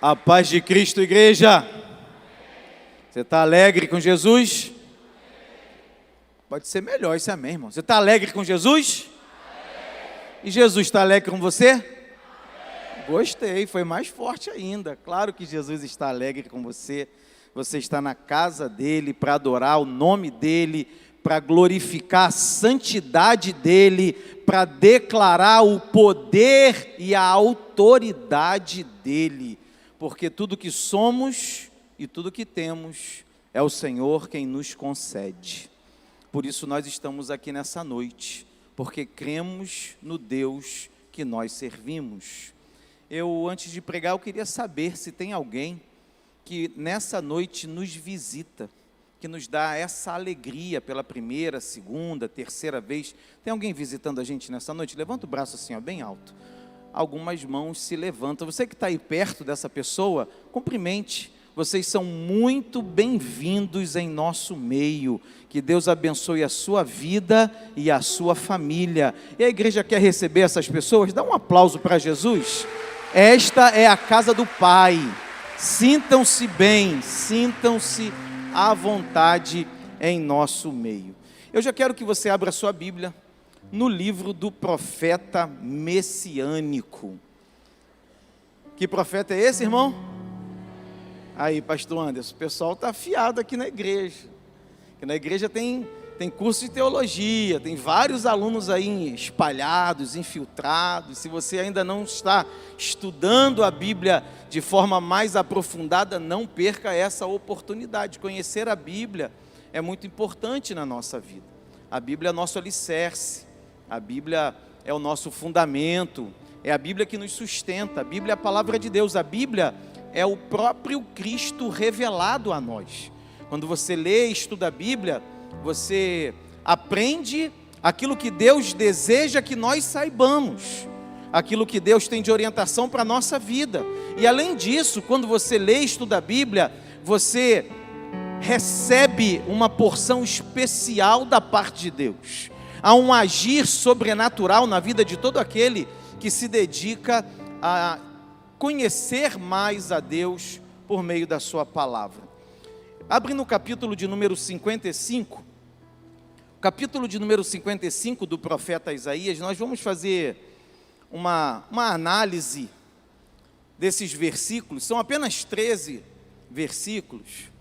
A paz de Cristo, igreja. Você está alegre com Jesus? Pode ser melhor esse amém, irmão. Você está alegre com Jesus? E Jesus está alegre com você? Gostei, foi mais forte ainda. Claro que Jesus está alegre com você. Você está na casa dele para adorar o nome dele, para glorificar a santidade dele, para declarar o poder e a autoridade dele. Porque tudo que somos e tudo que temos é o Senhor quem nos concede. Por isso nós estamos aqui nessa noite, porque cremos no Deus que nós servimos. Antes de pregar, eu queria saber se tem alguém que nessa noite nos visita, que nos dá essa alegria pela primeira, segunda, terceira vez. Tem alguém visitando a gente nessa noite? Levanta o braço assim, ó, bem alto. Algumas mãos se levantam. Você que está aí perto dessa pessoa, cumprimente. Vocês são muito bem-vindos em nosso meio. Que Deus abençoe a sua vida e a sua família. E a igreja quer receber essas pessoas? Dá um aplauso para Jesus. Esta é a casa do Pai. Sintam-se bem, sintam-se à vontade em nosso meio. Eu já quero que você abra a sua Bíblia no livro do profeta messiânico. Que profeta é esse, irmão? Aí, pastor Anderson, o pessoal está afiado aqui na igreja. Aqui na igreja tem curso de teologia, tem vários alunos aí espalhados, infiltrados. Se você ainda não está estudando a Bíblia de forma mais aprofundada, não perca essa oportunidade. Conhecer a Bíblia é muito importante na nossa vida. A Bíblia é nosso alicerce, a Bíblia é o nosso fundamento, é a Bíblia que nos sustenta, a Bíblia é a palavra de Deus, a Bíblia é o próprio Cristo revelado a nós. Quando você lê e estuda a Bíblia, você aprende aquilo que Deus deseja que nós saibamos, aquilo que Deus tem de orientação para a nossa vida. E além disso, quando você lê e estuda a Bíblia, você recebe uma porção especial da parte de Deus. Há um agir sobrenatural na vida de todo aquele que se dedica a conhecer mais a Deus por meio da sua palavra. Abre no capítulo de número 55, capítulo de número 55 do profeta Isaías. Nós vamos fazer uma análise desses versículos. São apenas 13 versículos.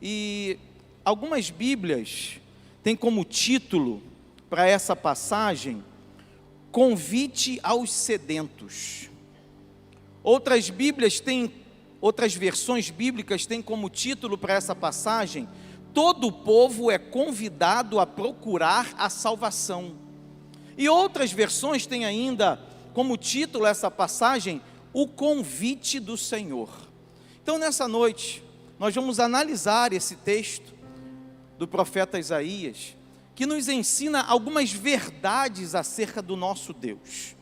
E algumas Bíblias têm como título para essa passagem, convite aos sedentos. Outras versões bíblicas têm como título para essa passagem, todo o povo é convidado a procurar a salvação. E outras versões têm ainda como título essa passagem, o convite do Senhor. Então nessa noite, nós vamos analisar esse texto do profeta Isaías, que nos ensina algumas verdades acerca do nosso Deus.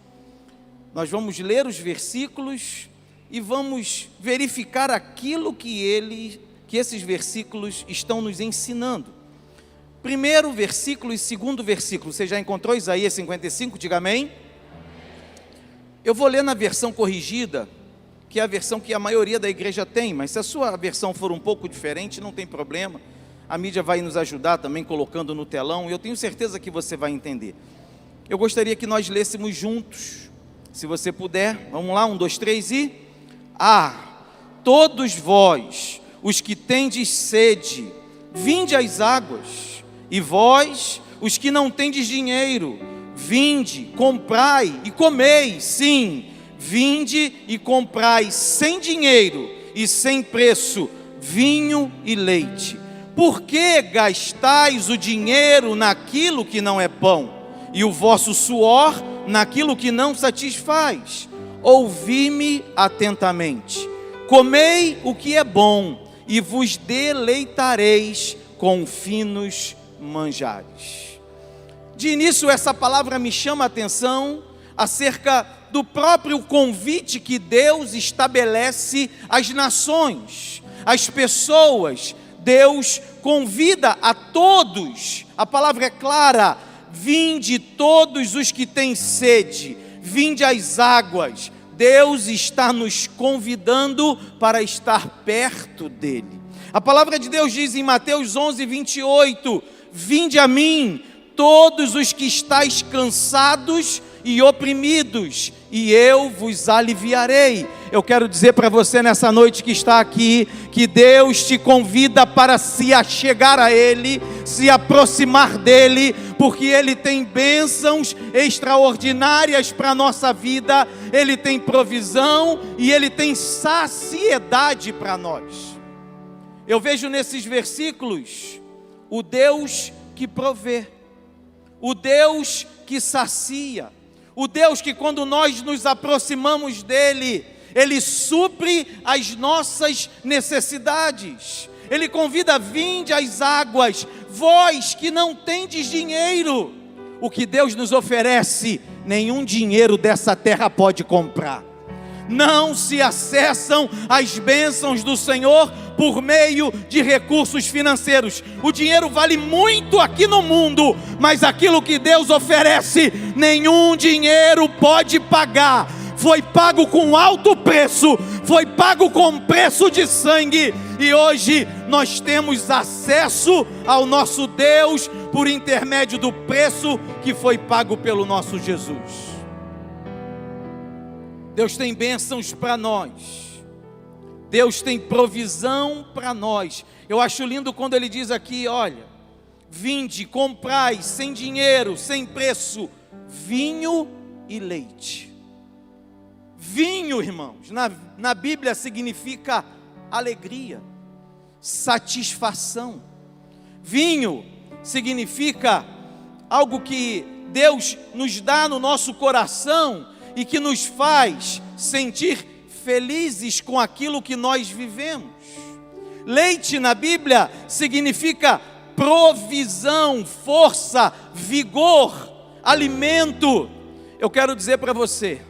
Nós vamos ler os versículos e vamos verificar aquilo que esses versículos estão nos ensinando. Primeiro versículo e segundo versículo, você já encontrou Isaías 55? Diga amém. Eu vou ler na versão corrigida, que é a versão que a maioria da igreja tem, mas se a sua versão for um pouco diferente, não tem problema. A mídia vai nos ajudar também colocando no telão, e eu tenho certeza que você vai entender. Eu gostaria que nós lêssemos juntos, se você puder. Vamos lá, 1, 2, 3 e... todos vós, os que tendes sede, vinde às águas, e vós, os que não tendes dinheiro, vinde, comprai e comei. Sim, vinde e comprai sem dinheiro e sem preço, vinho e leite. Por que gastais o dinheiro naquilo que não é pão, e o vosso suor naquilo que não satisfaz? Ouvi-me atentamente, comei o que é bom, e vos deleitareis com finos manjares. De início, essa palavra me chama a atenção acerca do próprio convite que Deus estabelece às nações, às pessoas. Deus convida a todos, a palavra é clara: vinde todos os que têm sede, vinde às águas, Deus está nos convidando para estar perto dEle. A palavra de Deus diz em Mateus 11:28, vinde a mim, todos os que estáis cansados e oprimidos, e eu vos aliviarei. Eu quero dizer para você nessa noite que está aqui, que Deus te convida para se achegar a Ele, se aproximar dEle, porque Ele tem bênçãos extraordinárias para a nossa vida, Ele tem provisão e Ele tem saciedade para nós. Eu vejo nesses versículos o Deus que provê, o Deus que sacia, o Deus que quando nós nos aproximamos dEle, Ele supre as nossas necessidades. Ele convida, vinde às águas, vós que não tendes dinheiro. O que Deus nos oferece, nenhum dinheiro dessa terra pode comprar. Não se acessam as bênçãos do Senhor por meio de recursos financeiros. O dinheiro vale muito aqui no mundo, mas aquilo que Deus oferece, nenhum dinheiro pode pagar. Foi pago com alto preço, foi pago com preço de sangue, e hoje nós temos acesso ao nosso Deus por intermédio do preço que foi pago pelo nosso Jesus. Deus tem bênçãos para nós, Deus tem provisão para nós. Eu acho lindo quando Ele diz aqui, olha, vinde, comprai, sem dinheiro, sem preço, vinho e leite. Vinho, irmãos, na Bíblia significa alegria, satisfação. Vinho significa algo que Deus nos dá no nosso coração e que nos faz sentir felizes com aquilo que nós vivemos. Leite na Bíblia significa provisão, força, vigor, alimento. Eu quero dizer para você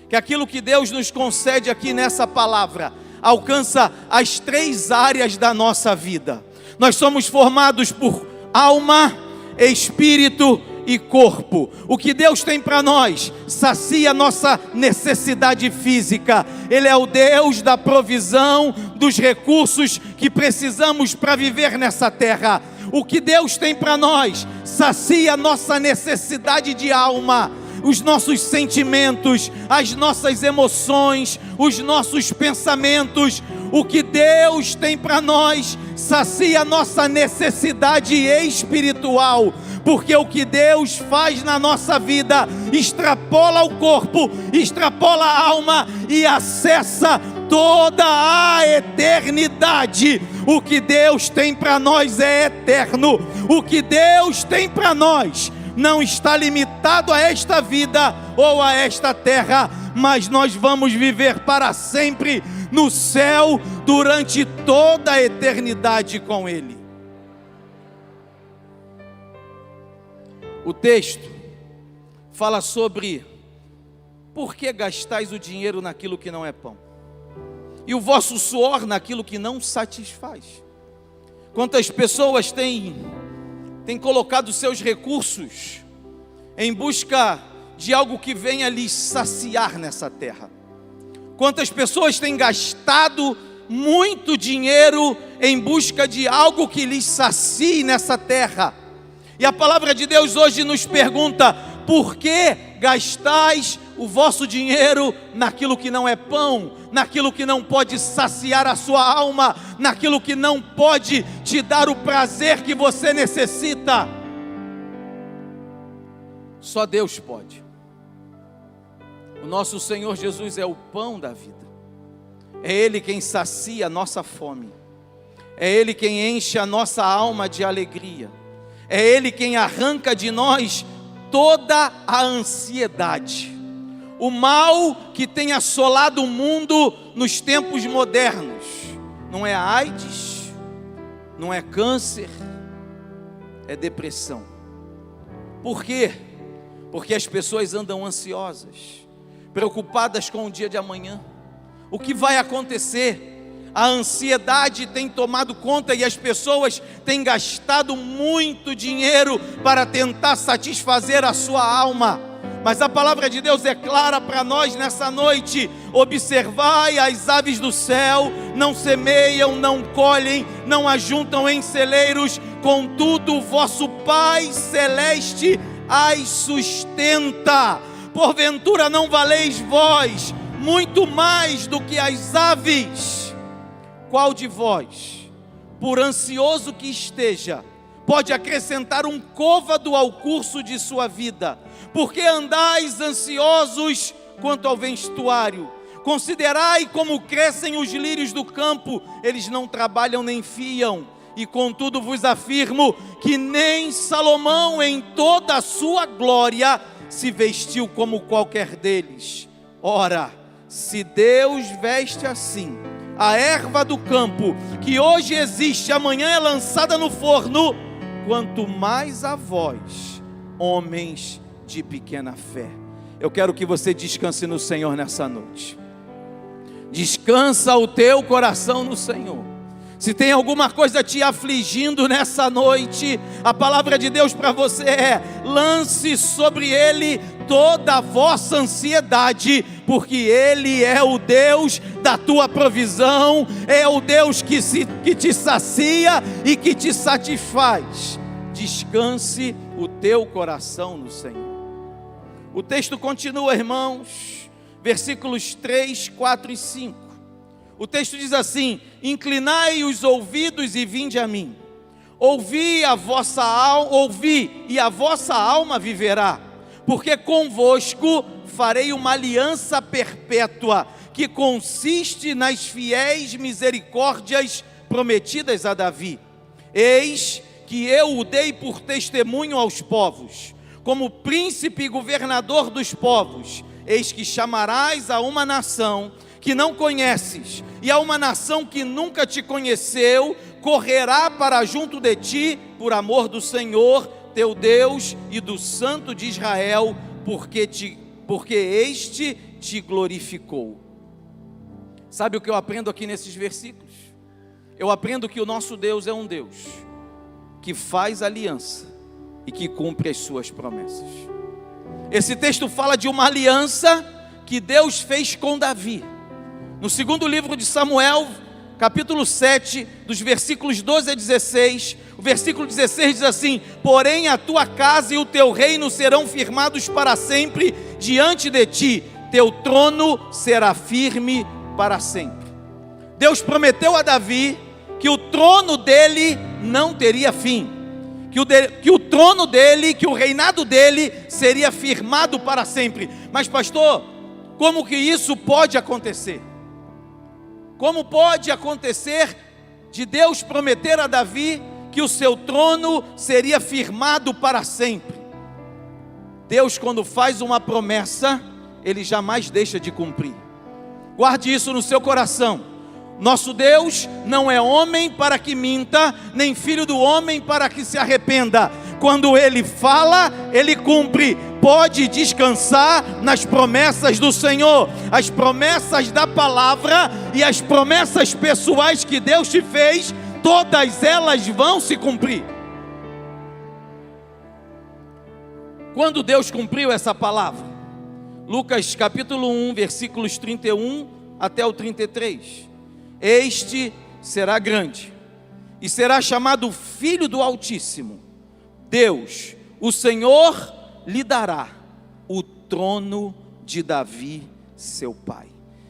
que aquilo que Deus nos concede aqui nessa palavra alcança as 3 áreas da nossa vida. Nós somos formados por alma, espírito e corpo. O que Deus tem para nós sacia a nossa necessidade física. Ele é o Deus da provisão, dos recursos que precisamos para viver nessa terra. O que Deus tem para nós sacia a nossa necessidade de alma, os nossos sentimentos, as nossas emoções, os nossos pensamentos. O que Deus tem para nós sacia a nossa necessidade espiritual, porque o que Deus faz na nossa vida extrapola o corpo, extrapola a alma e acessa toda a eternidade. O que Deus tem para nós é eterno. O que Deus tem para nós não está limitado a esta vida ou a esta terra, mas nós vamos viver para sempre no céu durante toda a eternidade com Ele. O texto fala sobre por que gastais o dinheiro naquilo que não é pão, e o vosso suor naquilo que não satisfaz. Quantas pessoas têm colocado seus recursos em busca de algo que venha lhes saciar nessa terra? Quantas pessoas têm gastado muito dinheiro em busca de algo que lhes sacie nessa terra? E a palavra de Deus hoje nos pergunta: por que gastais o vosso dinheiro naquilo que não é pão, naquilo que não pode saciar a sua alma, naquilo que não pode te dar o prazer que você necessita? Só Deus pode. O nosso Senhor Jesus é o pão da vida. É Ele quem sacia a nossa fome. É Ele quem enche a nossa alma de alegria. É Ele quem arranca de nós toda a ansiedade. O mal que tem assolado o mundo nos tempos modernos não é a AIDS, não é câncer, é depressão. Por quê? Porque as pessoas andam ansiosas, preocupadas com o dia de amanhã. O que vai acontecer? A ansiedade tem tomado conta e as pessoas têm gastado muito dinheiro para tentar satisfazer a sua alma. Mas a palavra de Deus é clara para nós nessa noite: observai as aves do céu, não semeiam, não colhem, não ajuntam em celeiros, contudo o vosso Pai Celeste as sustenta. Porventura não valeis vós muito mais do que as aves? Qual de vós, por ansioso que esteja, pode acrescentar um côvado ao curso de sua vida? Porque andais ansiosos quanto ao vestuário? Considerai como crescem os lírios do campo, eles não trabalham nem fiam, e contudo vos afirmo que nem Salomão em toda a sua glória se vestiu como qualquer deles. Ora, se Deus veste assim a erva do campo, que hoje existe, amanhã é lançada no forno, quanto mais a vós, homens de pequena fé. Eu quero que você descanse no Senhor nessa noite. Descansa o teu coração no Senhor. Se tem alguma coisa te afligindo nessa noite, a palavra de Deus para você é: lance sobre Ele toda a vossa ansiedade, porque Ele é o Deus da tua provisão, é o Deus que te sacia e que te satisfaz. Descanse o teu coração no Senhor. O texto continua, irmãos, versículos 3, 4 e 5. O texto diz assim: inclinai os ouvidos e vinde a mim, ouvi e a vossa alma viverá, porque convosco farei uma aliança perpétua, que consiste nas fiéis misericórdias prometidas a Davi. Eis que eu o dei por testemunho aos povos, como príncipe e governador dos povos. Eis que chamarás a uma nação que não conheces, e a uma nação que nunca te conheceu, correrá para junto de ti, por amor do Senhor, teu Deus, e do Santo de Israel, porque este te glorificou. Sabe o que eu aprendo aqui nesses versículos? Eu aprendo que o nosso Deus é um Deus que faz aliança e que cumpre as suas promessas. Esse texto fala de uma aliança que Deus fez com Davi. No segundo livro de Samuel, capítulo 7, dos versículos 12 a 16, o versículo 16 diz assim: porém a tua casa e o teu reino serão firmados para sempre diante de ti, teu trono será firme para sempre. Deus prometeu a Davi que o trono dele não teria fim, que o trono dele, que o reinado dele seria firmado para sempre. Mas pastor, como que isso pode acontecer? Como pode acontecer de Deus prometer a Davi que o seu trono seria firmado para sempre? Deus, quando faz uma promessa, Ele jamais deixa de cumprir. Guarde isso no seu coração. Nosso Deus não é homem para que minta, nem filho do homem para que se arrependa. Quando Ele fala, Ele cumpre. Pode descansar nas promessas do Senhor, as promessas da palavra e as promessas pessoais que Deus te fez, todas elas vão se cumprir. Quando Deus cumpriu essa palavra? Lucas capítulo 1, versículos 31 até o 33. Este será grande e será chamado Filho do Altíssimo. Deus, o Senhor, lhe dará o trono de Davi, seu pai,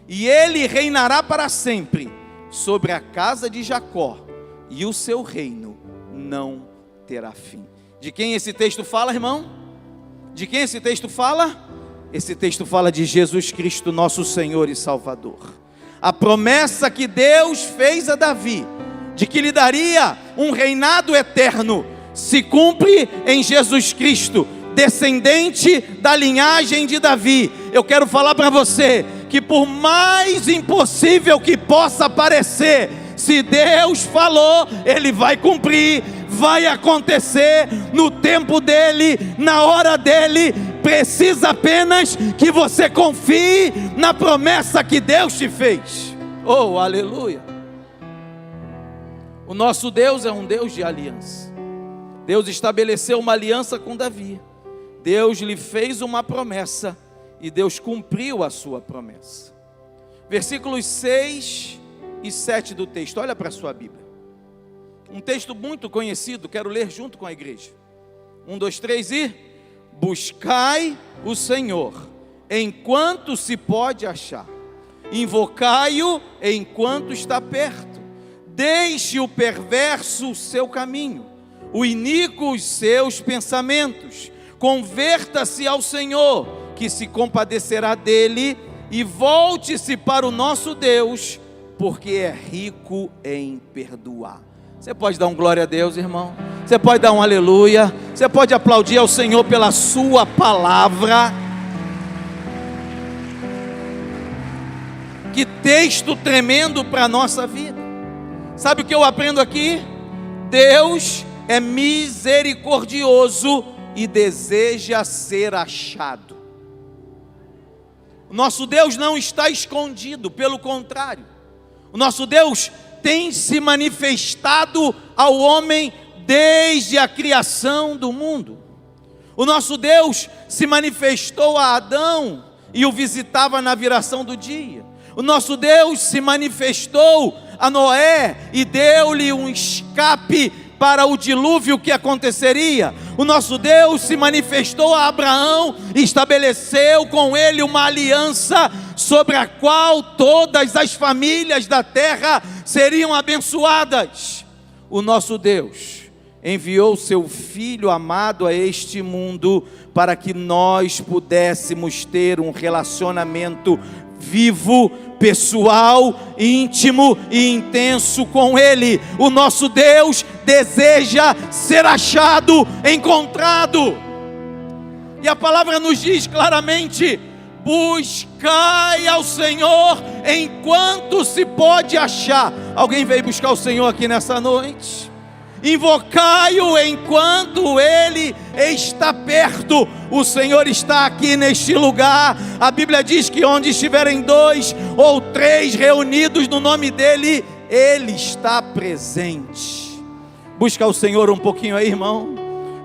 e ele reinará para sempre sobre a casa de Jacó, e o seu reino não terá fim. De quem esse texto fala, irmão? De quem esse texto fala? Esse texto fala de Jesus Cristo, nosso Senhor e Salvador. A promessa que Deus fez a Davi, de que lhe daria um reinado eterno, se cumpre em Jesus Cristo, descendente da linhagem de Davi. Eu quero falar para você que, por mais impossível que possa parecer, se Deus falou, Ele vai cumprir, vai acontecer no tempo dEle, na hora dEle. Precisa apenas que você confie na promessa que Deus te fez. Oh, aleluia! O nosso Deus é um Deus de aliança. Deus estabeleceu uma aliança com Davi. Deus lhe fez uma promessa e Deus cumpriu a sua promessa. Versículos 6 e 7 do texto, olha para a sua Bíblia. Um texto muito conhecido, quero ler junto com a igreja. 1, 2, 3 e... Buscai o Senhor, enquanto se pode achar. Invocai-o enquanto está perto. Deixe o perverso o seu caminho, o iníquo os seus pensamentos. Converta-se ao Senhor, que se compadecerá dele, e volte-se para o nosso Deus, porque é rico em perdoar. Você pode dar um glória a Deus, irmão? Você pode dar um aleluia? Você pode aplaudir ao Senhor pela sua palavra? Que texto tremendo para a nossa vida. Sabe o que eu aprendo aqui? Deus é misericordioso e deseja ser achado. O nosso Deus não está escondido, pelo contrário. O nosso Deus tem se manifestado ao homem desde a criação do mundo. O nosso Deus se manifestou a Adão e o visitava na viração do dia. O nosso Deus se manifestou a Noé e deu-lhe um escape para o dilúvio que aconteceria. O nosso Deus se manifestou a Abraão e estabeleceu com ele uma aliança sobre a qual todas as famílias da terra seriam abençoadas. O nosso Deus enviou seu Filho amado a este mundo para que nós pudéssemos ter um relacionamento vivo, pessoal, íntimo e intenso com Ele. O nosso Deus deseja ser achado, encontrado. E a palavra nos diz claramente: buscai ao Senhor enquanto se pode achar. Alguém veio buscar o Senhor aqui nessa noite? Invocai-o enquanto Ele está perto. O Senhor está aqui neste lugar. A Bíblia diz que onde estiverem 2 ou 3 reunidos no nome dEle, Ele está presente. Busca o Senhor um pouquinho aí, irmão.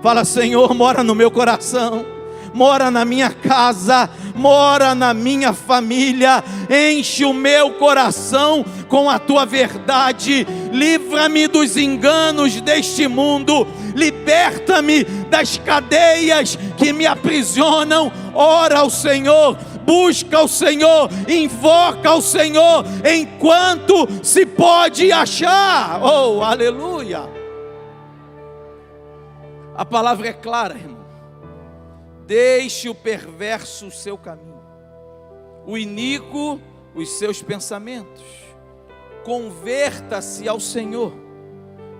Fala: Senhor, mora no meu coração, mora na minha casa, mora na minha família. Enche o meu coração com a tua verdade. Livra-me dos enganos deste mundo. Liberta-me das cadeias que me aprisionam. Ora ao Senhor, busca o Senhor, invoca o Senhor enquanto se pode achar. Oh, aleluia! A palavra é clara, irmão. Deixe o perverso o seu caminho, o iníquo os seus pensamentos. Converta-se ao Senhor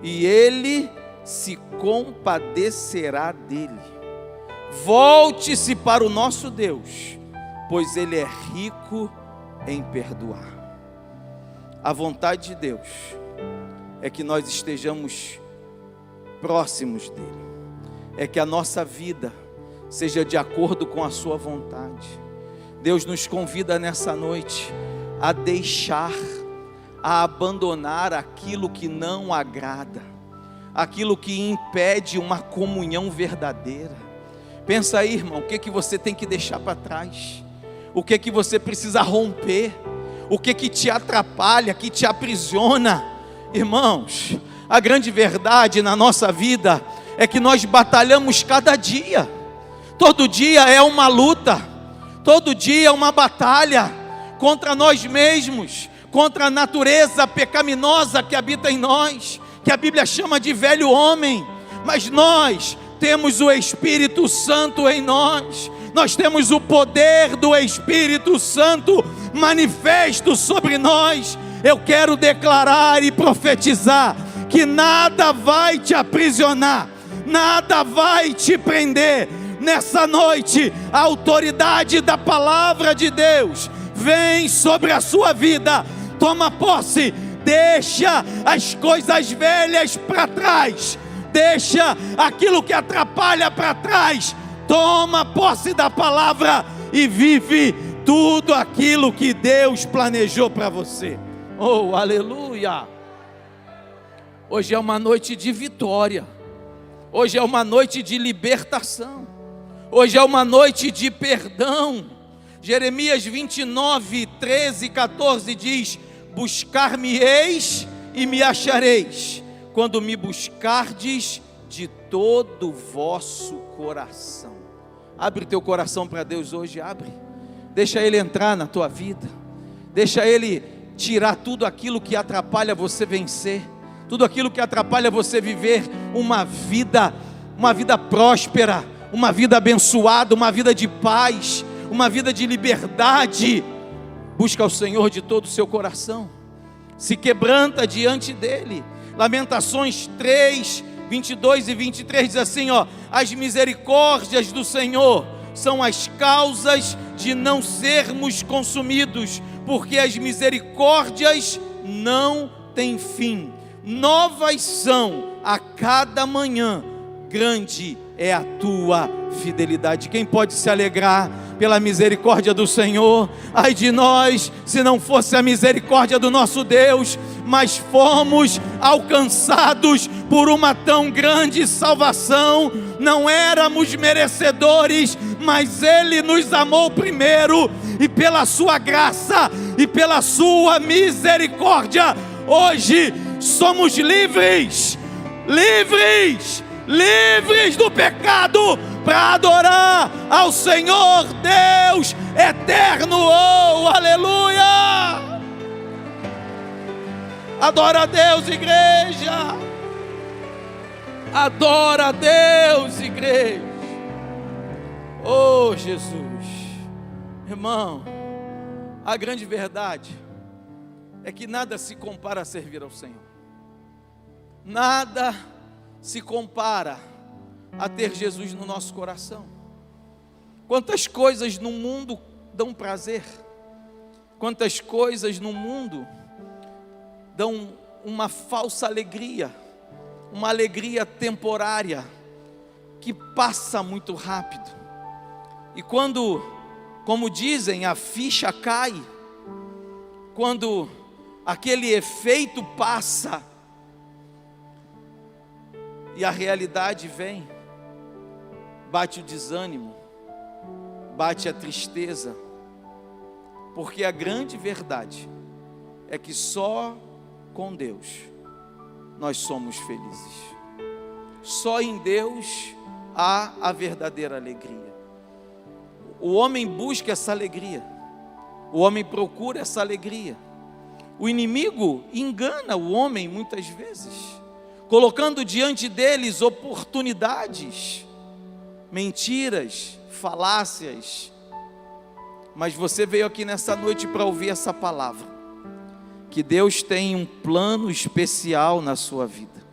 e Ele se compadecerá dele. Volte-se para o nosso Deus, pois Ele é rico em perdoar. A vontade de Deus é que nós estejamos próximos dEle, é que a nossa vida seja de acordo com a sua vontade. Deus nos convida nessa noite a deixar, a abandonar aquilo que não agrada, aquilo que impede uma comunhão verdadeira. Pensa aí, irmão, o que você tem que deixar para trás? O que você precisa romper? O que te atrapalha, que te aprisiona? Irmãos, a grande verdade na nossa vida é que nós batalhamos cada dia. Todo dia é uma luta, todo dia é uma batalha contra nós mesmos, contra a natureza pecaminosa que habita em nós, que a Bíblia chama de velho homem. Mas nós temos o Espírito Santo em nós, nós temos o poder do Espírito Santo manifesto sobre nós. Eu quero declarar e profetizar que nada vai te aprisionar, nada vai te prender. Nessa noite, a autoridade da palavra de Deus vem sobre a sua vida. Toma posse, deixa as coisas velhas para trás, deixa aquilo que atrapalha para trás. Toma posse da palavra e vive tudo aquilo que Deus planejou para você. Oh, aleluia! Hoje é uma noite de vitória, hoje é uma noite de libertação. Hoje é uma noite de perdão. Jeremias 29, 13 e 14 diz: buscar-me-eis e me achareis, quando me buscardes de todo o vosso coração. Abre teu coração para Deus hoje, abre. Deixa Ele entrar na tua vida. Deixa Ele tirar tudo aquilo que atrapalha você vencer, tudo aquilo que atrapalha você viver uma vida próspera, uma vida abençoada, uma vida de paz, uma vida de liberdade. Busca o Senhor de todo o seu coração, se quebranta diante dEle. Lamentações 3, 22 e 23 diz assim, as misericórdias do Senhor são as causas de não sermos consumidos, porque as misericórdias não têm fim, novas são a cada manhã, grande é a tua fidelidade. Quem pode se alegrar pela misericórdia do Senhor? Ai de nós, se não fosse a misericórdia do nosso Deus, mas fomos alcançados por uma tão grande salvação. Não éramos merecedores, mas Ele nos amou primeiro, e pela sua graça e pela sua misericórdia, hoje somos livres do pecado, para adorar ao Senhor Deus eterno. Oh, aleluia! Adora a Deus, igreja. Adora a Deus, igreja. Oh, Jesus. Irmão, a grande verdade é que nada se compara a servir ao Senhor. Nada se compara a ter Jesus no nosso coração. Quantas coisas no mundo dão prazer, quantas coisas no mundo dão uma falsa alegria, uma alegria temporária, que passa muito rápido. E quando, como dizem, a ficha cai, quando aquele efeito passa e a realidade vem, bate o desânimo, bate a tristeza, porque a grande verdade é que só com Deus nós somos felizes. Só em Deus há a verdadeira alegria. O homem busca essa alegria, o homem procura essa alegria. O inimigo engana o homem muitas vezes, colocando diante deles oportunidades, mentiras, falácias. Mas você veio aqui nessa noite para ouvir essa palavra, que Deus tem um plano especial na sua vida,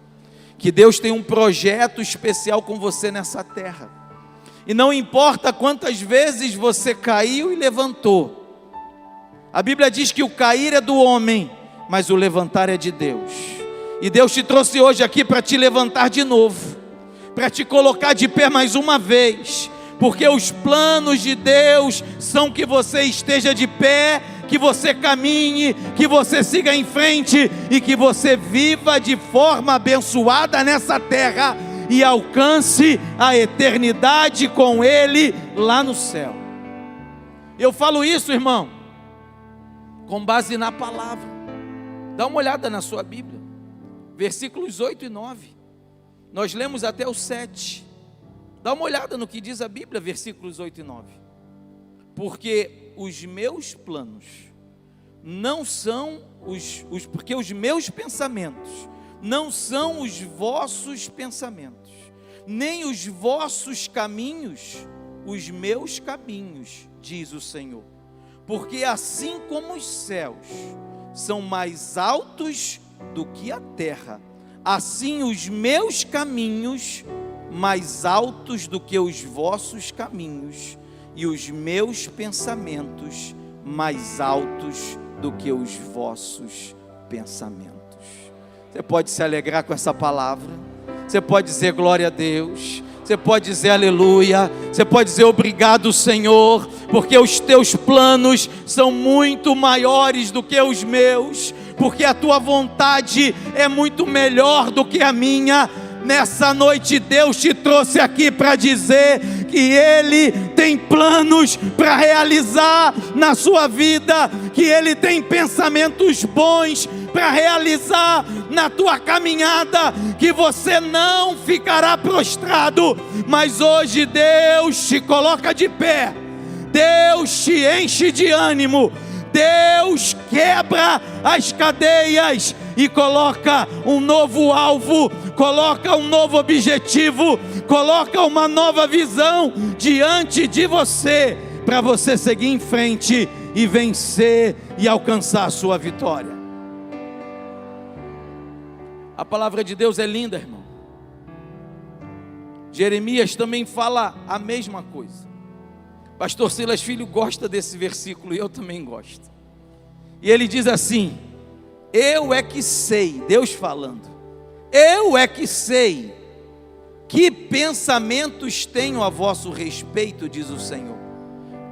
que Deus tem um projeto especial com você nessa terra, e não importa quantas vezes você caiu e levantou, a Bíblia diz que o cair é do homem, mas o levantar é de Deus. E Deus te trouxe hoje aqui para te levantar de novo, para te colocar de pé mais uma vez, porque os planos de Deus são que você esteja de pé, que você caminhe, que você siga em frente e que você viva de forma abençoada nessa terra e alcance a eternidade com Ele lá no céu. Eu falo isso, irmão, com base na palavra. Dá uma olhada na sua Bíblia, versículos 8 e 9, nós lemos até o 7, dá uma olhada no que diz a Bíblia, versículos 8 e 9, porque os meus planos não são porque os meus pensamentos não são os vossos pensamentos, nem os vossos caminhos, os meus caminhos, diz o Senhor, porque assim como os céus são mais altos do que a terra, assim os meus caminhos mais altos do que os vossos caminhos, e os meus pensamentos mais altos do que os vossos pensamentos. Você pode se alegrar com essa palavra, você pode dizer glória a Deus, você pode dizer aleluia, você pode dizer obrigado, Senhor, porque os teus planos são muito maiores do que os meus, porque a tua vontade é muito melhor do que a minha. Nessa noite Deus te trouxe aqui para dizer que Ele tem planos para realizar na sua vida, que Ele tem pensamentos bons para realizar na tua caminhada, que você não ficará prostrado, mas hoje Deus te coloca de pé, Deus te enche de ânimo, Deus quebra as cadeias e coloca um novo alvo, coloca um novo objetivo, coloca uma nova visão diante de você, para você seguir em frente e vencer e alcançar a sua vitória. A palavra de Deus é linda, irmão. Jeremias também fala a mesma coisa. Pastor Silas Filho gosta desse versículo e eu também gosto. E ele diz assim: eu é que sei, Deus falando, eu é que sei que pensamentos tenho a vosso respeito, diz o Senhor,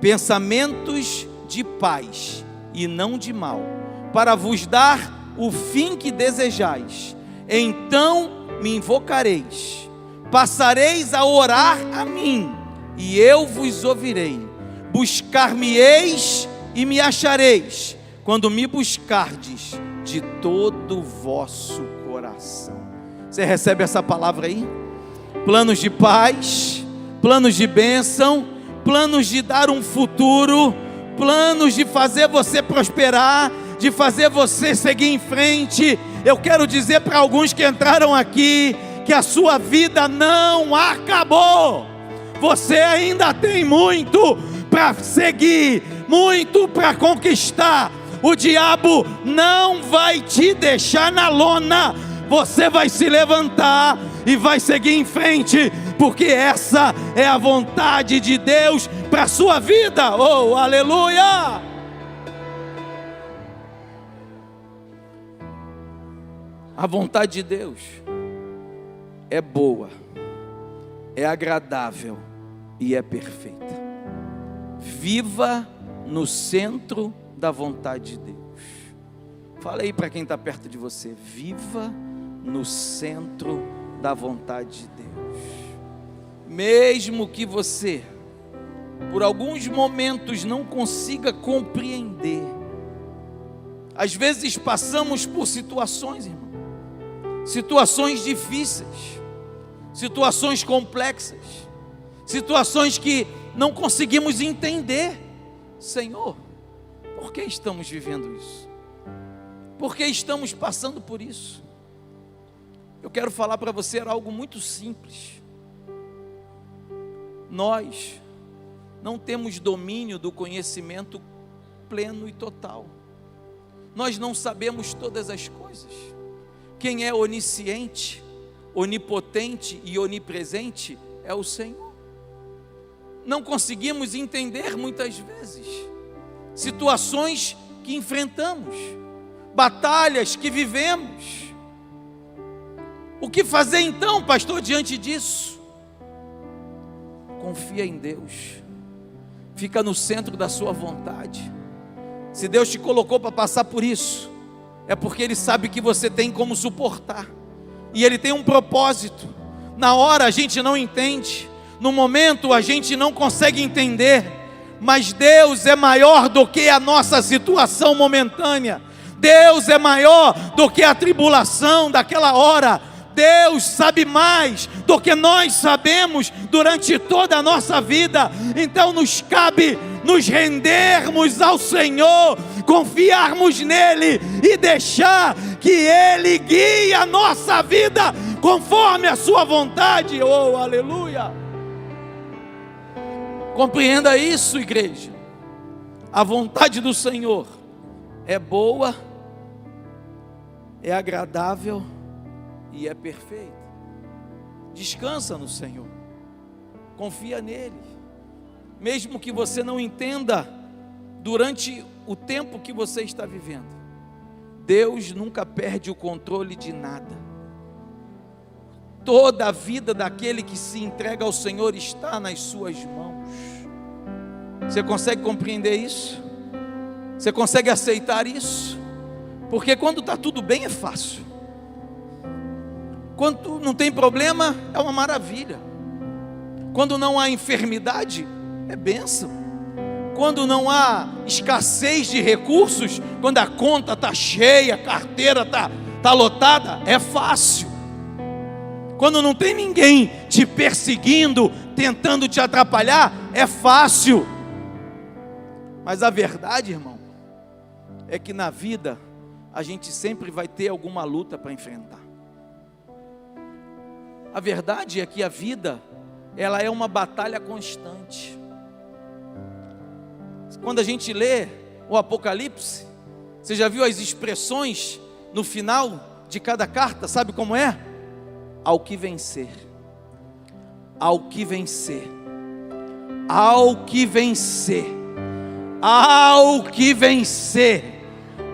pensamentos de paz e não de mal, para vos dar o fim que desejais. Então me invocareis, passareis a orar a mim, e eu vos ouvirei. Buscar-me-eis e me achareis, quando me buscardes de todo o vosso coração. Você recebe essa palavra aí? Planos de paz, planos de bênção, planos de dar um futuro, planos de fazer você prosperar, de fazer você seguir em frente. Eu quero dizer para alguns que entraram aqui, que a sua vida não acabou. Você ainda tem muito para seguir, muito para conquistar. O diabo não vai te deixar na lona. Você vai se levantar e vai seguir em frente, porque essa é a vontade de Deus para a sua vida. Oh, aleluia! A vontade de Deus é boa, é agradável e é perfeita. Viva no centro da vontade de Deus. Fala aí para quem está perto de você: viva no centro da vontade de Deus. Mesmo que você, por alguns momentos, não consiga compreender, às vezes passamos por situações, irmão, situações difíceis, situações complexas, situações que não conseguimos entender. Senhor, por que estamos vivendo isso? Por que estamos passando por isso? Eu quero falar para você algo muito simples. Nós não temos domínio do conhecimento pleno e total. Nós não sabemos todas as coisas. Quem é onisciente, onipotente e onipresente é o Senhor. Não conseguimos entender muitas vezes situações que enfrentamos, batalhas que vivemos. O que fazer então, pastor, diante disso? Confia em Deus, fica no centro da sua vontade. Se Deus te colocou para passar por isso, é porque Ele sabe que você tem como suportar, e Ele tem um propósito. Na hora a gente não entende, no momento a gente não consegue entender, mas Deus é maior do que a nossa situação momentânea. Deus é maior do que a tribulação daquela hora. Deus sabe mais do que nós sabemos durante toda a nossa vida. Então nos cabe nos rendermos ao Senhor, confiarmos nele e deixar que Ele guie a nossa vida conforme a sua vontade. Oh, aleluia! Compreenda isso, igreja. A vontade do Senhor é boa, é agradável e é perfeita. Descansa no Senhor, confia nele. Mesmo que você não entenda durante o tempo que você está vivendo, Deus nunca perde o controle de nada. Toda a vida daquele que se entrega ao Senhor está nas suas mãos. Você consegue compreender isso? Você consegue aceitar isso? Porque quando está tudo bem é fácil. Quando não tem problema é uma maravilha. Quando não há enfermidade, é bênção. Quando não há escassez de recursos, quando a conta está cheia, a carteira está lotada, é fácil. Quando não tem ninguém te perseguindo, tentando te atrapalhar, é fácil. Mas a verdade, irmão, é que na vida a gente sempre vai ter alguma luta para enfrentar. A verdade é que a vida, ela é uma batalha constante. Quando a gente lê o Apocalipse, você já viu as expressões no final de cada carta? Sabe como é? Ao que vencer, ao que vencer, ao que vencer, ao que vencer,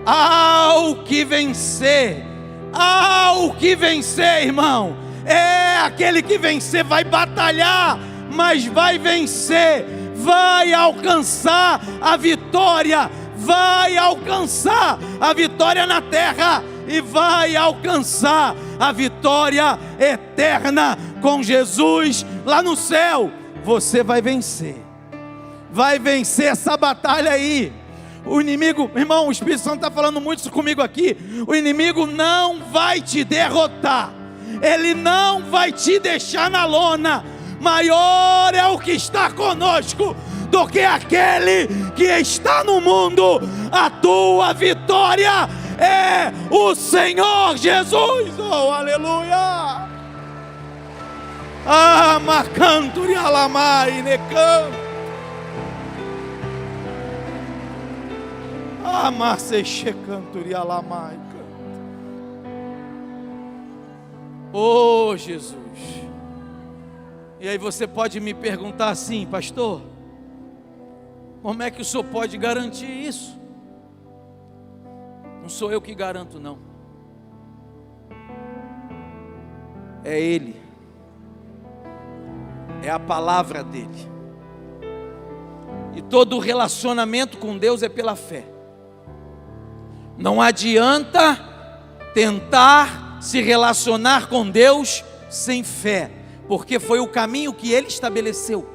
ao que vencer, ao que vencer, irmão. É aquele que vencer, vai batalhar, mas vai vencer, vai alcançar a vitória, vai alcançar a vitória na terra e vai alcançar a vitória eterna com Jesus lá no céu. Você vai vencer essa batalha aí. O inimigo, irmão, o Espírito Santo está falando muito isso comigo aqui. O inimigo não vai te derrotar, ele não vai te deixar na lona. Maior é o que está conosco do que aquele que está no mundo. A tua vitória é o Senhor Jesus. Oh, aleluia. Ah, macanturi alamai necam. Ah, maseche canturi alamai. Oh, Jesus. E aí você pode me perguntar assim: pastor, como é que o senhor pode garantir isso? Não sou eu que garanto, não. É Ele. É a palavra dEle. E todo relacionamento com Deus é pela fé. Não adianta tentar se relacionar com Deus sem fé, porque foi o caminho que Ele estabeleceu.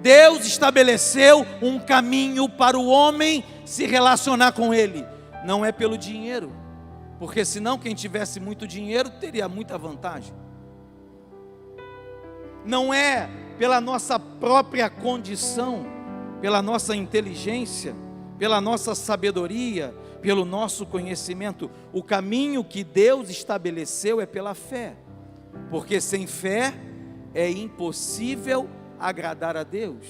Deus estabeleceu um caminho para o homem se relacionar com Ele. Não é pelo dinheiro, porque senão quem tivesse muito dinheiro teria muita vantagem. Não é pela nossa própria condição, pela nossa inteligência, pela nossa sabedoria, pelo nosso conhecimento. O caminho que Deus estabeleceu é pela fé, porque sem fé é impossível agradar a Deus.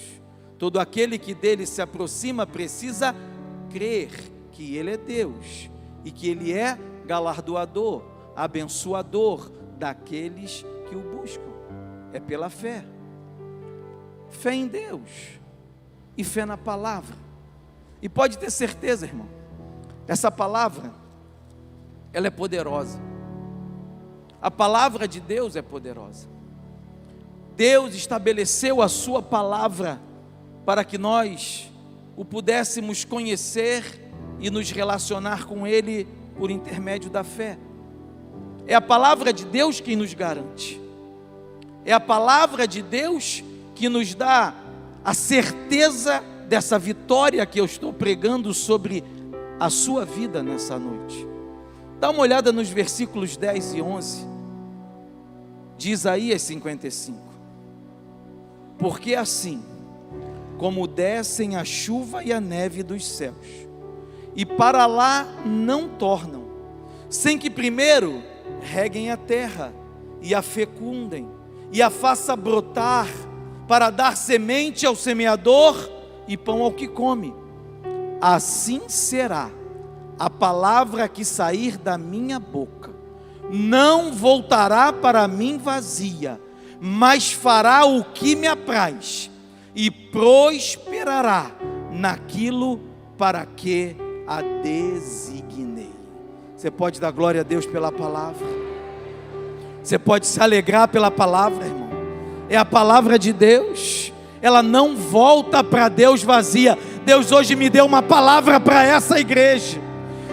Todo aquele que dele se aproxima precisa crer que Ele é Deus e que Ele é galardoador, abençoador daqueles que o buscam. É pela fé. Fé em Deus e fé na palavra. E pode ter certeza, irmão, essa palavra, ela é poderosa. A palavra de Deus é poderosa. Deus estabeleceu a sua palavra para que nós o pudéssemos conhecer e nos relacionar com Ele por intermédio da fé. É a palavra de Deus quem nos garante. É a palavra de Deus que nos dá a certeza dessa vitória que eu estou pregando sobre a sua vida nessa noite. Dá uma olhada nos versículos 10 e 11 de Isaías 55. Porque assim como descem a chuva e a neve dos céus, e para lá não tornam, sem que primeiro reguem a terra, e a fecundem, e a faça brotar, para dar semente ao semeador, e pão ao que come, assim será a palavra que sair da minha boca, não voltará para mim vazia, mas fará o que me apraz, e prosperará naquilo para que a designei. Você pode dar glória a Deus pela palavra? Você pode se alegrar pela palavra, irmão? É a palavra de Deus, ela não volta para Deus vazia. Deus hoje me deu uma palavra para essa igreja.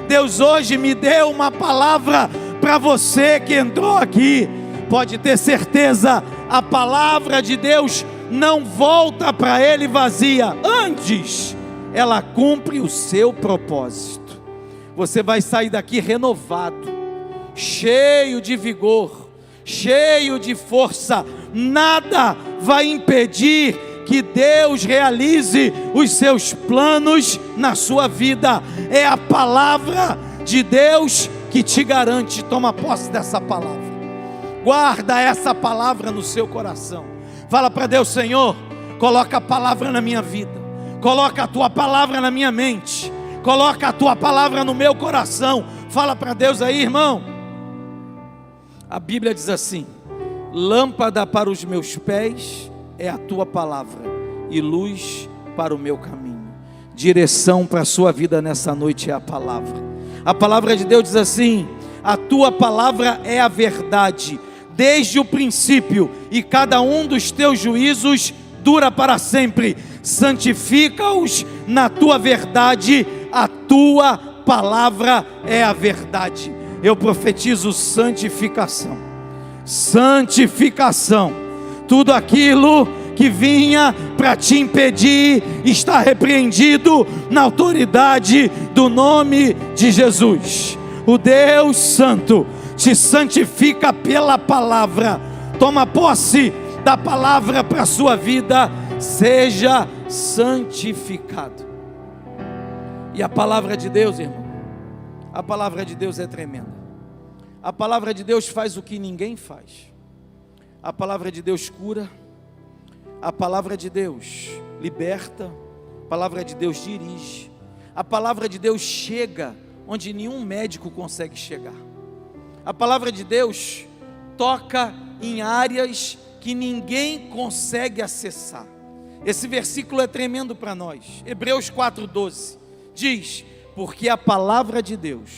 Deus hoje me deu uma palavra para você que entrou aqui. Pode ter certeza, a palavra de Deus não volta para Ele vazia, antes ela cumpre o seu propósito. Você vai sair daqui renovado, cheio de vigor, cheio de força. Nada vai impedir que Deus realize os seus planos na sua vida. É a palavra de Deus que te garante. Toma posse dessa palavra, guarda essa palavra no seu coração. Fala para Deus: Senhor, coloca a palavra na minha vida, coloca a tua palavra na minha mente, coloca a tua palavra no meu coração. Fala para Deus aí, irmão. A Bíblia diz assim: lâmpada para os meus pés é a tua palavra e luz para o meu caminho. Direção para a sua vida nessa noite é a palavra. A palavra de Deus diz assim: a tua palavra é a verdade desde o princípio, e cada um dos teus juízos dura para sempre. Santifica-os na tua verdade, a tua palavra é a verdade. Eu profetizo santificação, santificação. Tudo aquilo que vinha para te impedir está repreendido na autoridade do nome de Jesus. O Deus Santo te santifica pela palavra. Toma posse da palavra para a sua vida. Seja santificado. E a palavra de Deus, irmão, a palavra de Deus é tremenda. A palavra de Deus faz o que ninguém faz. A palavra de Deus cura. A palavra de Deus liberta. A palavra de Deus dirige. A palavra de Deus chega onde nenhum médico consegue chegar. A palavra de Deus toca em áreas que ninguém consegue acessar. Esse versículo é tremendo para nós. Hebreus 4:12 diz: porque a palavra de Deus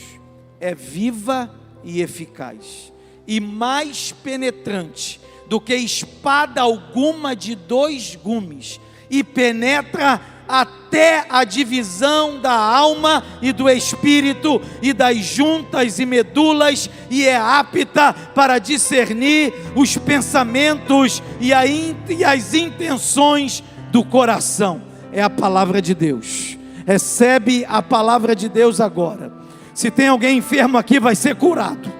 é viva e eficaz, e mais penetrante do que espada alguma de 2 gumes, e penetra até a divisão da alma e do espírito, e das juntas e medulas, e é apta para discernir os pensamentos e as intenções do coração. É a palavra de Deus. Recebe a palavra de Deus agora. Se tem alguém enfermo aqui, vai ser curado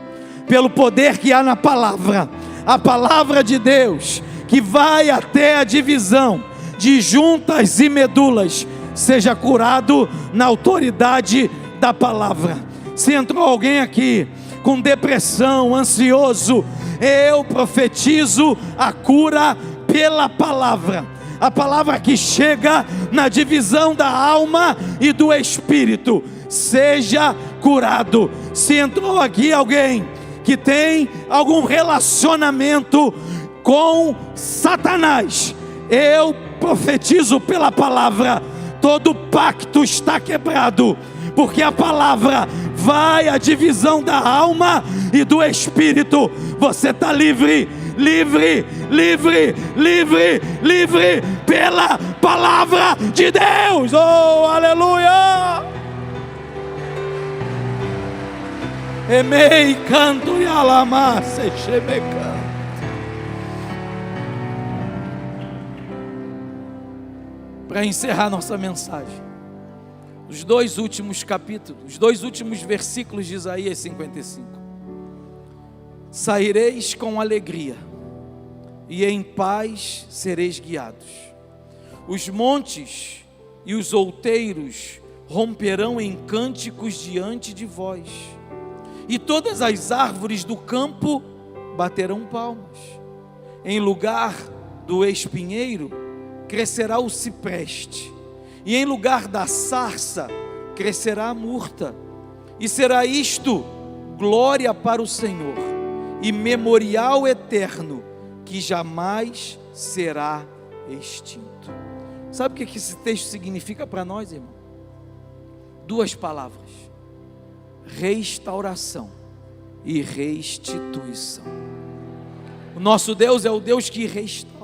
pelo poder que há na palavra. A palavra de Deus que vai até a divisão de juntas e medulas, seja curado na autoridade da palavra. Se entrou alguém aqui com depressão, ansioso, eu profetizo a cura pela palavra. A palavra que chega na divisão da alma e do espírito, seja curado. Se entrou aqui alguém que tem algum relacionamento com Satanás, eu profetizo pela palavra, todo pacto está quebrado, porque a palavra vai à divisão da alma e do espírito. Você está livre, livre, livre, livre, livre pela palavra de Deus. Oh, aleluia! Emei canto e alamar se chebeca. Para encerrar nossa mensagem, os 2 últimos capítulos, os 2 últimos versículos de Isaías 55. Saireis com alegria, e em paz sereis guiados. Os montes e os outeiros romperão em cânticos diante de vós, e todas as árvores do campo baterão palmas. Em lugar do espinheiro crescerá o cipreste, e em lugar da sarça crescerá a murta, e será isto glória para o Senhor, e memorial eterno que jamais será extinto. Sabe o que esse texto significa para nós, irmão? 2 palavras: restauração e restituição. O nosso Deus é o Deus que restaura.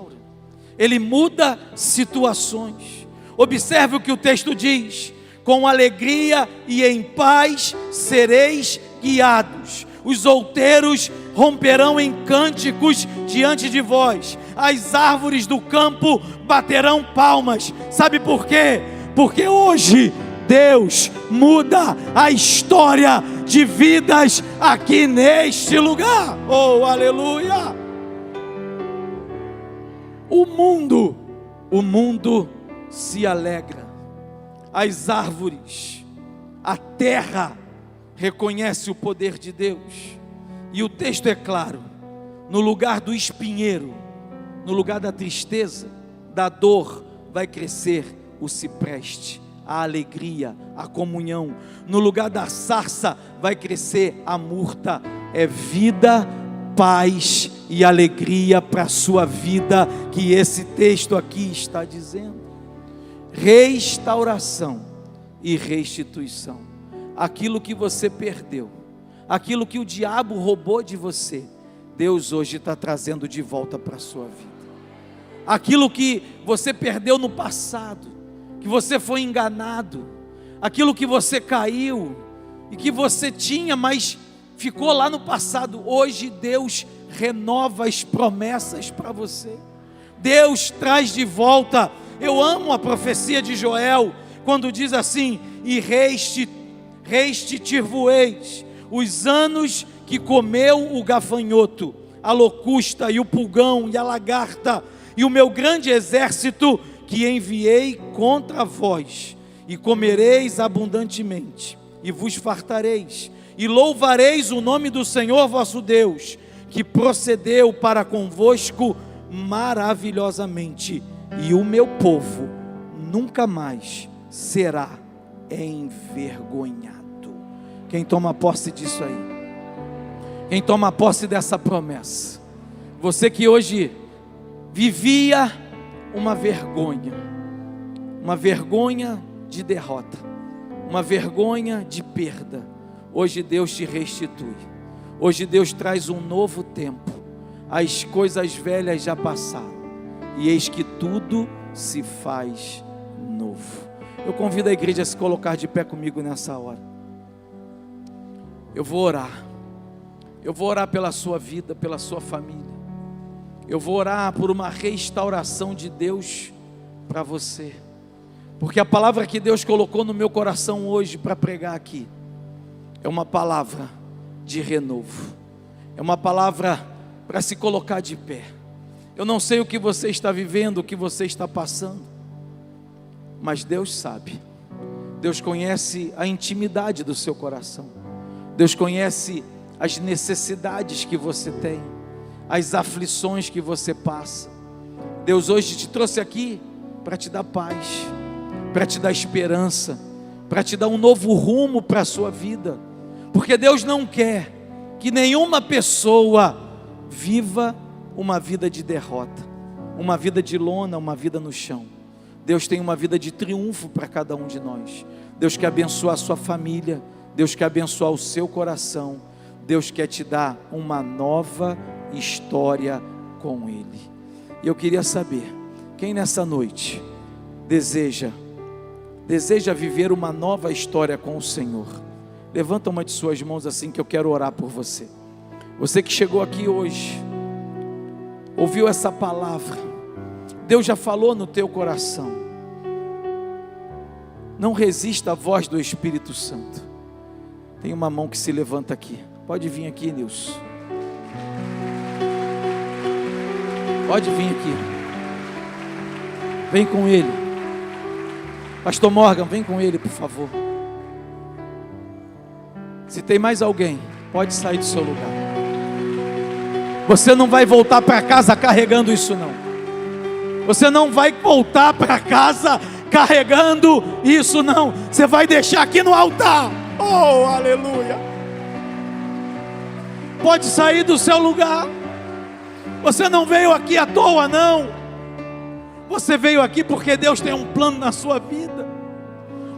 Ele muda situações. Observe o que o texto diz: com alegria e em paz sereis guiados. Os outeiros romperão em cânticos diante de vós. as árvores do campo baterão palmas. Sabe por quê? Porque hoje Deus muda a história de vidas aqui neste lugar. Oh, aleluia! O mundo se alegra, as árvores, a terra reconhece o poder de Deus. E o texto é claro: no lugar do espinheiro, no lugar da tristeza, da dor, vai crescer o cipreste, a alegria, a comunhão. No lugar da sarça vai crescer a murta. É vida, paz e alegria para a sua vida que esse texto aqui está dizendo. Restauração e restituição. Aquilo que você perdeu, aquilo que o diabo roubou de você, Deus hoje está trazendo de volta para a sua vida. Aquilo que você perdeu no passado, que você foi enganado, aquilo que você caiu e que você tinha, mas ficou lá no passado, hoje Deus renova as promessas para você. Deus traz de volta. Eu amo a profecia de Joel, quando diz assim: e restituir-vos-eis os anos que comeu o gafanhoto, a locusta e o pulgão e a lagarta, e o meu grande exército que enviei contra vós, e comereis abundantemente, e vos fartareis, e louvareis o nome do Senhor vosso Deus, que procedeu para convosco maravilhosamente, e o meu povo nunca mais será envergonhado. Quem toma posse disso aí? Quem toma posse dessa promessa? Você que hoje vivia uma vergonha de derrota, uma vergonha de perda, hoje Deus te restitui. Hoje Deus traz um novo tempo. As coisas velhas já passaram, e eis que tudo se faz novo. Eu convido a igreja a se colocar de pé comigo nessa hora. Eu vou orar pela sua vida, pela sua família. Eu vou orar por uma restauração de Deus para você, porque a palavra que Deus colocou no meu coração hoje para pregar aqui é uma palavra de renovo, é uma palavra para se colocar de pé. Eu não sei o que você está vivendo, o que você está passando, mas Deus sabe. Deus conhece a intimidade do seu coração. Deus conhece as necessidades que você tem, as aflições que você passa. Deus hoje te trouxe aqui para te dar paz, para te dar esperança, para te dar um novo rumo para a sua vida, porque Deus não quer que nenhuma pessoa viva uma vida de derrota, uma vida de lona, uma vida no chão. Deus tem uma vida de triunfo para cada um de nós. Deus quer abençoar a sua família, Deus quer abençoar o seu coração, Deus quer te dar uma nova história com Ele. E eu queria saber, quem nessa noite deseja viver uma nova história com o Senhor? Levanta uma de suas mãos assim, que eu quero orar por você. Você que chegou aqui hoje, ouviu essa palavra, Deus já falou no teu coração. Não resista à voz do Espírito Santo. Tem uma mão que se levanta aqui. Pode vir aqui, Nilson. Pode vir aqui. Vem com ele. Pastor Morgan, vem com ele, por favor. Se tem mais alguém, pode sair do seu lugar. Você não vai voltar para casa carregando isso, não. Você não vai voltar para casa carregando isso, não. Você vai deixar aqui no altar. Oh, aleluia. Pode sair do seu lugar. Você não veio aqui à toa, não. Você veio aqui porque Deus tem um plano na sua vida,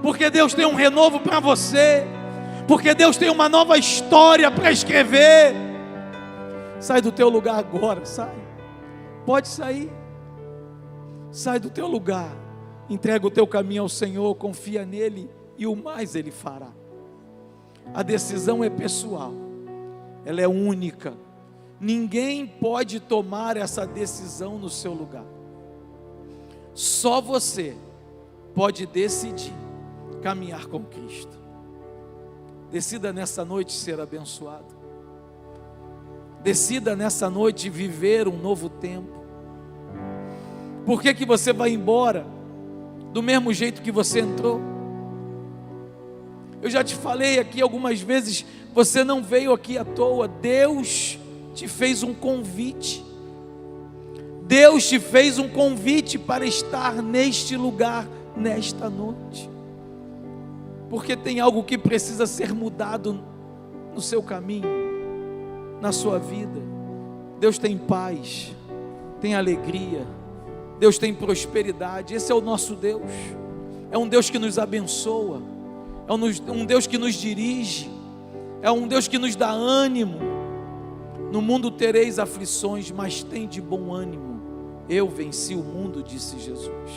porque Deus tem um renovo para você, porque Deus tem uma nova história para escrever. Sai do teu lugar agora, sai. Pode sair. Sai do teu lugar. Entrega o teu caminho ao Senhor, confia nele e o mais Ele fará. A decisão é pessoal, ela é única. Ninguém pode tomar essa decisão no seu lugar. Só você pode decidir caminhar com Cristo. Decida nessa noite ser abençoado. Decida nessa noite viver um novo tempo. Por que você vai embora do mesmo jeito que você entrou? Eu já te falei aqui algumas vezes, você não veio aqui à toa. Deus te fez um convite. Deus te fez um convite para estar neste lugar, nesta noite. Porque tem algo que precisa ser mudado no seu caminho, na sua vida. Deus tem paz, tem alegria, Deus tem prosperidade. Esse é o nosso Deus. É um Deus que nos abençoa, é um Deus que nos dirige, é um Deus que nos dá ânimo. No mundo tereis aflições, mas tem de bom ânimo. Eu venci o mundo, disse Jesus.